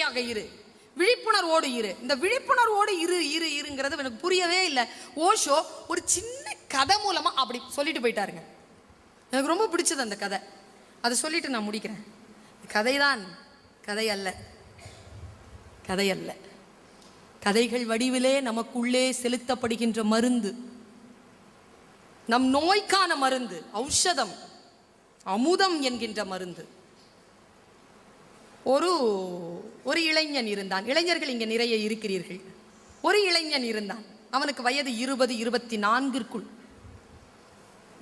எச்சரிக்கையாக இரு, விழிப்புணர்வோடு இரு. இந்த விழிப்புணர்வோடு இருங்கிறது எனக்கு புரியவே இல்லை. ஓஷோ ஒரு சின்ன கதை மூலமா அப்படி சொல்லிட்டு போயிட்டாருங்க. எனக்கு ரொம்ப பிடிச்சது அந்த கதை. அதை சொல்லிட்டு நான் முடிக்கிறேன். கதைதான், கதை அல்ல, கதை அல்ல. கதைகள் வடிவிலே நமக்குள்ளே செலுத்தப்படுகின்ற மருந்து, நம் நோய்க்கான மருந்து, ஔஷதம், அமுதம் என்கின்ற மருந்து. ஒரு இளைஞன் இருந்தான். இளைஞர்கள் இங்கே நிறைய இருக்கிறீர்கள். ஒரு இளைஞன் இருந்தான். அவனுக்கு வயது 20-24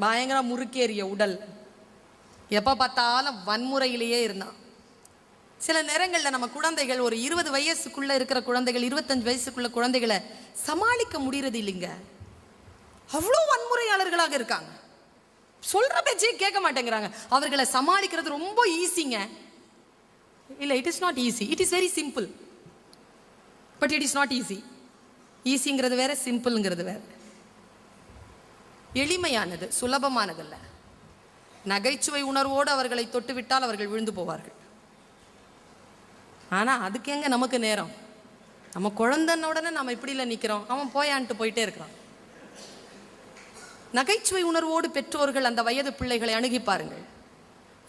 பயங்கர முறுக்கேறிய உடல். எப்போ பார்த்தாலும் வன்முறையிலேயே இருந்தான். சில நேரங்களில் நம்ம குழந்தைகள், ஒரு 20 வயசுக்குள்ள இருக்கிற குழந்தைகள், 25 வயசுக்குள்ள குழந்தைகளை சமாளிக்க முடியறது இல்லைங்க. அவ்வளோ வன்முறையாளர்களாக இருக்காங்க. சொல்ற பேச்சே கேட்க மாட்டேங்கிறாங்க. அவர்களை சமாளிக்கிறது ரொம்ப ஈஸிங்க. இல்லை, it is not easy. It is very simple, but it is not easy. ஈஸிங்கிறது வேற, சிம்பிள்ங்கிறது வேற. எளிமையானது, சுலபமானதல்ல. நகைச்சுவை உணர்வோடு அவர்களை தொட்டுவிட்டால் அவர்கள் விழுந்து போவார்கள். ஆனால் அதுக்கு எங்க நமக்கு நேரம்? நம்ம குழந்தைன உடனே நம்ம இப்படி இல்லை நிற்கிறோம், அவன் போயான்ட்டு போயிட்டே இருக்கிறான். நகைச்சுவை உணர்வோடு பெற்றோர்கள் அந்த வயது பிள்ளைகளை அணுகி பாருங்கள்.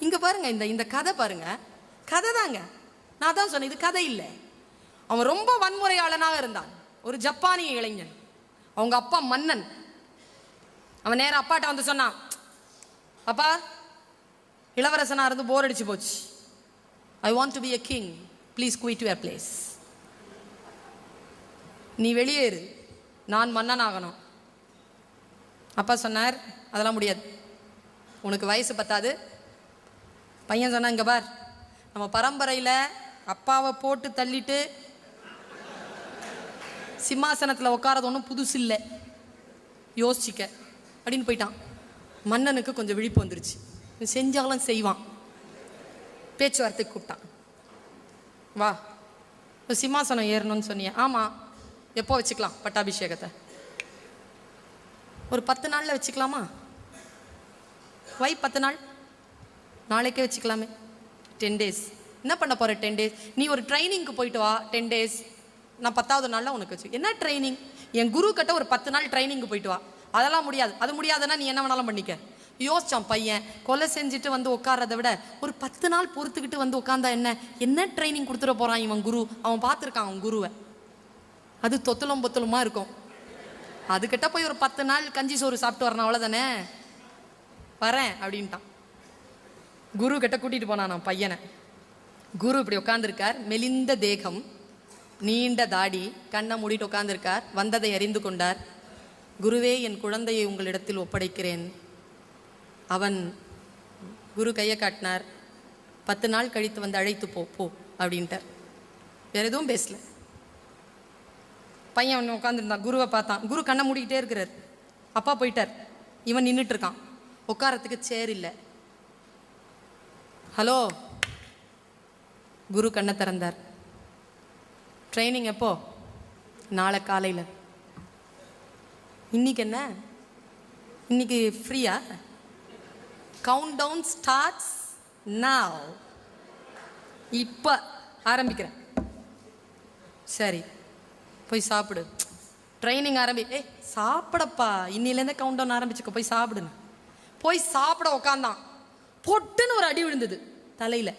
இங்கே பாருங்க, இந்த கதை பாருங்க, கதை தாங்க. நான் தான் சொன்னேன், இது கதை இல்லை. அவன் ரொம்ப வன்முறையாளனாக இருந்தான். ஒரு ஜப்பானிய இளைஞன். அவங்க அப்பா மன்னன். அவன் நேரம் அப்பாட்ட வந்து சொன்னான், அப்பா, இளவரசனாக இருந்து போர் அடிச்சு போச்சு. I want to be a king, please quit your place. நீ வெளியேறு, நான் மன்னன் ஆகணும். அப்பா சொன்னார், அதெல்லாம் முடியாது, உனக்கு வயசு பத்தாது. பையன் சொன்னான், இங்கே பார், நம்ம பரம்பரையில் அப்பாவை போட்டு தள்ளிட்டு சிம்மாசனத்தில் உட்காரது ஒன்றும் புதுசு இல்லை, யோசிச்சிக்க அப்படின்னு போயிட்டான். மன்னனுக்கு கொஞ்சம் விழிப்பு வந்துருச்சு. செஞ்சாலும் செய்வான். பேச்சுவார்த்தைக்கு கூப்பிட்டான். வா, சிம்மாசனம் ஏறணும்னு சொன்னிய? ஆமாம். எப்போ வச்சுக்கலாம் பட்டாபிஷேகத்தை? ஒரு 10 நாளில் வச்சுக்கலாமா? வை 10 நாள்? நாளைக்கே வச்சுக்கலாமே. 10 days. என்ன பண்ண போகிற 10 days? நீ ஒரு ட்ரைனிங்க்கு போயிட்டு வா 10 days. நான் 10வது நாளில் உனக்கு வச்சு. என்ன ட்ரைனிங்? என் குரு கிட்ட ஒரு 10 நாள் ட்ரைனிங்க்கு போயிட்டு வா. அதெல்லாம் முடியாது. அது முடியாதுன்னா நீ என்ன வேணாலும் பண்ணிக்க. யோசிச்சான் பையன். கொலை செஞ்சுட்டு வந்து உட்காரதை விட ஒரு 10 நாள் பொறுத்துக்கிட்டு வந்து உட்காந்தா என்ன ட்ரைனிங் கொடுத்துட போகிறான் இவன் குரு? அவன் பார்த்துருக்கான் அவன் குருவை. அது தொத்தலும் பொத்தலுமா இருக்கும். அதுக்கிட்ட போய் ஒரு 10 நாள் கஞ்சி சோறு சாப்பிட்டு வரணும், அவ்வளோதானே. வரேன் அப்படின்ட்டான். குரு கிட்ட கூட்டிகிட்டு போனான் நான் பையனை. குரு இப்படி உட்காந்துருக்கார். மெலிந்த தேகம், நீண்ட தாடி, கண்ணை மூடிட்டு உட்காந்துருக்கார். வந்ததை அறிந்து கொண்டார். குருவே, என் குழந்தையை உங்களிடத்தில் ஒப்படைக்கிறேன். அவன் குரு கையை காட்டினார். 10 நாள் கழித்து வந்து அழைத்து போ அப்படின்ட்டார். வேற எதுவும் பேசல. பையன் அவன் உட்காந்துருந்தான். குருவை பார்த்தான். குரு கண்ணை மூடிக்கிட்டே இருக்கிறார். அப்பா போயிட்டார். இவன் நின்றுட்டு இருக்கான். உட்காரத்துக்கு சேர் இல்லை. ஹலோ. குரு கண்ணை திறந்தார். ட்ரைனிங் எப்போ? நாளை காலையில். இன்னைக்கு என்ன? இன்னைக்கு ஃப்ரீயா? Count down starts now. இப்போ ஆரம்பிக்கிறேன். சரி, போய் சாப்பிடு. ட்ரைனிங் சாப்பிடப்பா, இன்னிலேருந்தே கவுண்ட் டவுன் ஆரம்பிச்சுக்க, போய் சாப்பிடுன்னு. போய் சாப்பிட உக்காந்தான். பொட்டுன்னு ஒரு அடி விழுந்தது தலையில.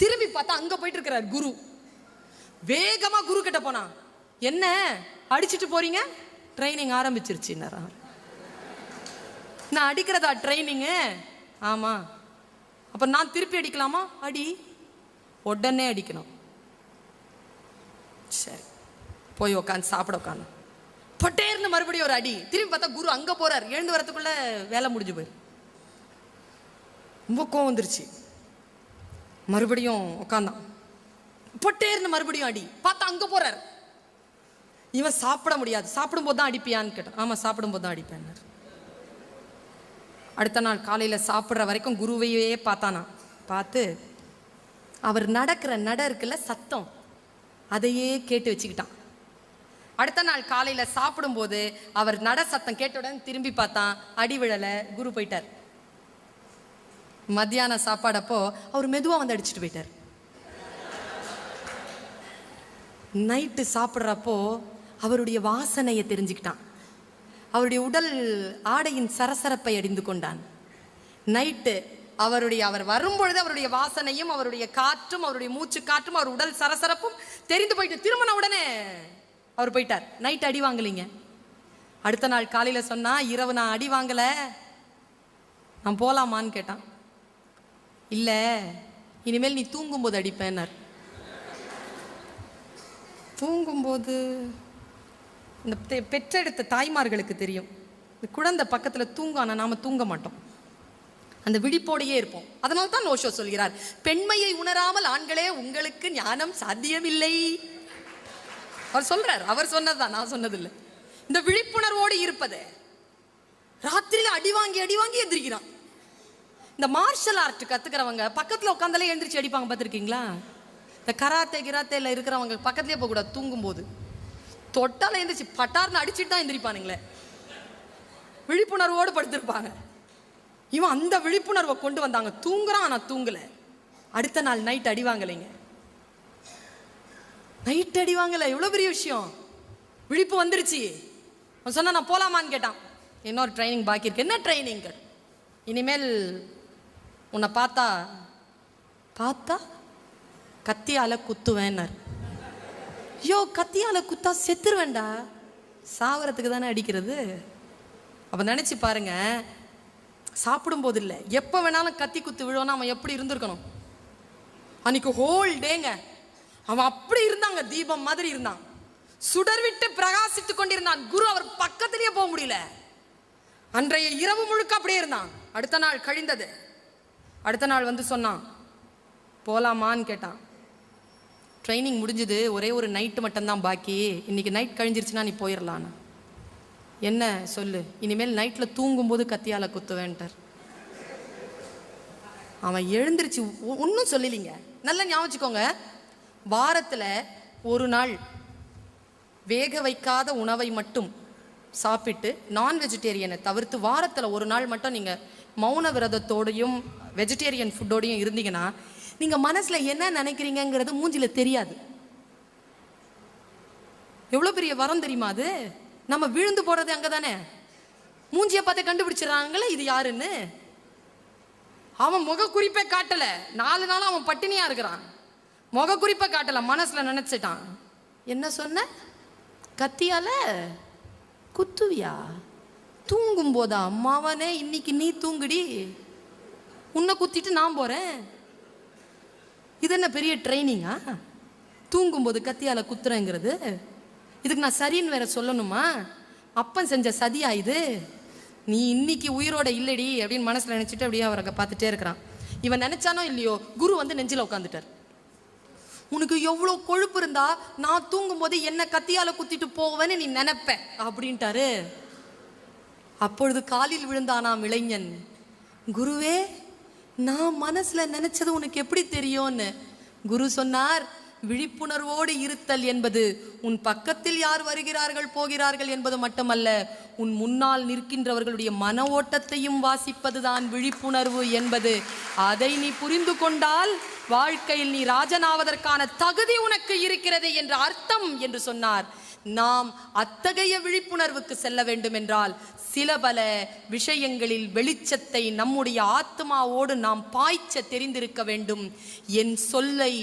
திரும்பி பார்த்தா அங்க போயிட்டு இருக்கிறார் குரு. வேகமா குரு கிட்ட போனா, என்ன அடிச்சுட்டு போறீங்க? ட்ரைனிங் ஆரம்பிச்சிருச்சு. நான் அடிக்கிறதா ட்ரைனிங்கு? ஆமா. அப்ப நான் திருப்பி அடிக்கலாமா? அடி, உடனே அடிக்கணும். சரி, போய் உட்காந்து சாப்பிட உட்காந்து பட்டேர்னு மறுபடியும் ஒரு அடி. திரும்பி பார்த்தா குரு அங்க போறார். எழுந்து வரத்துக்குள்ள வேலை முடிஞ்சு போயிரு. ரொம்ப கோவம் வந்துருச்சு. மறுபடியும் உட்காந்தான். பட்டேர்னு மறுபடியும் அடி. பார்த்தா அங்க போறார். இவன் சாப்பிட முடியாது. சாப்பிடும் போது தான் அடிப்பியான்னு கேட்டான். ஆமா, சாப்பிடும் போது தான் அடிப்பேன். அடுத்த நாள் காலையில் சாப்பிட்ற வரைக்கும் குருவையே பார்த்தானா. பார்த்து அவர் நடக்கிற இருக்குல்ல சத்தம், அதையே கேட்டு வச்சுக்கிட்டான். அடுத்த நாள் காலையில் சாப்பிடும்போது அவர் நட சத்தம் கேட்டவுடன் திரும்பி பார்த்தான். அடி விழலை. குரு போயிட்டார். மத்தியான சாப்பாடப்போ அவர் மெதுவாக வந்து அடிச்சுட்டு போயிட்டார். நைட்டு சாப்பிட்றப்போ அவருடைய வாசனையை தெரிஞ்சுக்கிட்டான். அவருடைய உடல் ஆடையின் சரசரப்பை அறிந்து கொண்டான். நைட்டு அவர் வரும்பொழுது அவருடைய வாசனையும் அவருடைய காற்றும் அவருடைய மூச்சு காற்றும் அவர் உடல் சரசரப்பும் தெரிந்து போயிட்டு திருமண உடனே அவர் போயிட்டார். நைட்டு அடி வாங்கலிங்க. அடுத்த நாள் காலையில் சொன்னா, இரவு நான் அடி வாங்கலை, நான் போகலாமான்னு கேட்டான். இல்லை, இனிமேல் நீ தூங்கும்போது அடிப்பேன்னார். தூங்கும்போது இந்த பெற்றெடுத்த தாய்மார்களுக்கு தெரியும், இந்த குழந்தை பக்கத்தில் தூங்கானா நாம் தூங்க மாட்டோம், அந்த விழிப்போடையே இருப்போம். அதனால தான் ஓஷோ சொல்கிறார், பெண்மையை உணராமல் ஆண்களே உங்களுக்கு ஞானம் சாத்தியமில்லை. அவர் சொல்றார், அவர் சொன்னதுதான், நான் சொன்னதில்லை. இந்த விழிப்புணர்வோடு இருப்பது. ராத்திரியில் அடி வாங்கி எந்திரிக்கிறான். இந்த மார்ஷல் ஆர்ட் கத்துக்கிறவங்க பக்கத்தில் உட்காந்தாலே எழுந்திரிச்சு அடிப்பாங்க, பார்த்துருக்கீங்களா? இந்த கிராத்தேல இருக்கிறவங்க பக்கத்துலேயே போகக்கூடாது. தூங்கும்போது தொட்டால எழுந்திரிச்சு பட்டார்னு அடிச்சுட்டு தான் எந்திரிப்பானுங்களே. விழிப்புணர்வோடு படுத்திருப்பாங்க. இவன் அந்த விழிப்புணர்வை கொண்டு வந்தாங்க. தூங்குறான், ஆனால் தூங்கலை. அடுத்த நாள் நைட் அடிவாங்கலைங்க. நைட் அடிவாங்கலை, எவ்வளோ பெரிய விஷயம். விழிப்பு வந்துருச்சு. அவன் சொன்னா, நான் போலாமான்னு கேட்டான். இன்னொரு ட்ரைனிங் பாக்கி இருக்கு. என்ன ட்ரைனிங்? இனிமேல் உன்னை பார்த்தா கத்தியால குத்துவேன்னார். ஐயோ, கத்தியால குத்தா செத்துருவேண்டா, சாவரத்துக்கு தானே அடிக்கிறது. அப்போ நினச்சி பாருங்க, சாப்பிடும்போது இல்லை, எப்போ வேணாலும் கத்தி குத்து விழுவோன்னா அவன் எப்படி இருந்திருக்கணும்? அன்னைக்கு ஹோல் டேங்க அவன் அப்படி இருந்தாங்க, தீபம் மாதிரி இருந்தான், சுடர் விட்டு பிரகாசித்து கொண்டிருந்தான். குரு அவர் பக்கத்திலேயே போக முடியல. அன்றைய இரவு முழுக்க அப்படியே இருந்தான். அடுத்த நாள் கழிந்தது. அடுத்த நாள் வந்து சொன்னான், போலாமான்னு கேட்டான். ட்ரைனிங் முடிஞ்சது, ஒரே ஒரு நைட்டு மட்டும்தான் பாக்கி, இன்னைக்கு நைட் கழிஞ்சிருச்சுன்னா நீ போயிடலான்னு. என்ன சொல்லு? இனிமேல் நைட்டில் தூங்கும்போது கத்தியால குத்துவேன்ட்டார். அவன் எழுந்திருச்சு ஒன்றும் சொல்லலிங்க. நல்லா ஞாபகிக்கோங்க, வாரத்தில் ஒரு நாள் வேக வைக்காத உணவை மட்டும் சாப்பிட்டு நான் வெஜிடேரியனை தவிர்த்து வாரத்தில் ஒரு நாள் மட்டும் நீங்கள் மௌன விரதத்தோடையும் வெஜிடேரியன் ஃபுட்டோடையும் இருந்தீங்கன்னா நீங்கள் மனசில் என்ன நினைக்கிறீங்கிறது மூஞ்சில் தெரியாது. எவ்வளோ பெரிய வரம் தெரியுமா அது? நம்ம விழுந்து போடுறது அங்கே தானே. மூஞ்சியை பார்த்து கண்டுபிடிச்சிடறாங்களே இது யாருன்னு. அவன் முக குறிப்பை காட்டலை, 4 நாள் அவன் பட்டினியாக இருக்கிறான். முக குறிப்பை காட்டலை, மனசில் நினச்சிட்டான். என்ன சொன்ன? கத்தியால குத்துவியா? தூங்கும் போதா? அம்மாவனே, இன்னைக்கு நீ தூங்குடி, உன்னை குத்திட்டு நான் போகிறேன். இது என்ன பெரிய ட்ரைனிங்கா? தூங்கும்போது கத்தியால குத்துறேங்கிறது. இதுக்கு நான் சரின்னு வேற சொல்லணுமா? அப்பன் செஞ்ச சதியா இது? நீ இன்னைக்கு உயிரோட இல்லடி அப்படின்னு மனசில் நினச்சிட்டு அப்படியே அவரை பார்த்துட்டே இருக்கிறான். இவன் நினைச்சானோ இல்லையோ, குரு வந்து நெஞ்சில் உட்காந்துட்டார். உனக்கு எவ்வளோ கொழுப்பு இருந்தா நான் தூங்கும் போது என்ன கத்தியால குத்திட்டு போவேன்னு நீ நினைப்ப அப்படின்ட்டாரு. அப்பொழுது காலில் விழுந்தானாம் இளைஞன். குருவே, நான் மனசுல நினைச்சது உனக்கு எப்படி தெரியும்னு. குரு சொன்னார், விழிப்புணர்வோடு இருத்தல் என்பது உன் பக்கத்தில் யார் வருகிறார்கள் போகிறார்கள் என்பது மட்டுமல்ல, உன் முன்னால் நிற்கின்றவர்களுடைய மன ஓட்டத்தையும் வாசிப்பதுதான் விழிப்புணர்வு என்பது. அதை நீ புரிந்து கொண்டால் வாழ்க்கையில் நீ ராஜனாவதற்கான தகுதி உனக்கு இருக்கிறது என்ற அர்த்தம் என்று சொன்னார். நாம் அத்தகைய விழிப்புணர்வுக்கு செல்ல வேண்டும் என்றால் சில பல விஷயங்களில் வெளிச்சத்தை நம்முடைய ஆத்மாவோடு நாம் பாய்ச்ச தெரிந்திருக்க வேண்டும். என் சொல்லை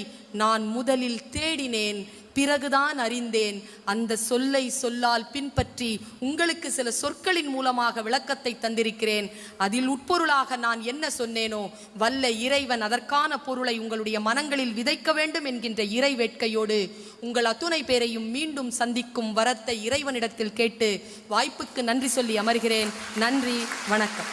நான் முதலில் தேடினேன், பிறகுதான் அறிந்தேன். அந்த சொல்லை சொல்லால் பின்பற்றி உங்களுக்கு சில சொற்களின் மூலமாக விளக்கத்தை தந்திருக்கிறேன். அதில் உட்பொருளாக நான் என்ன சொன்னேனோ, வல்ல இறைவன் அதற்கான பொருளை உங்களுடைய மனங்களில் விதைக்க வேண்டும் என்கின்ற இறை வேட்கையோடு உங்கள் அத்துணை பேரையும் மீண்டும் சந்திக்கும் வரத்தை இறைவனிடத்தில் கேட்டு வாய்ப்புக்கு நன்றி சொல்லி அமர்கிறேன். நன்றி, வணக்கம்.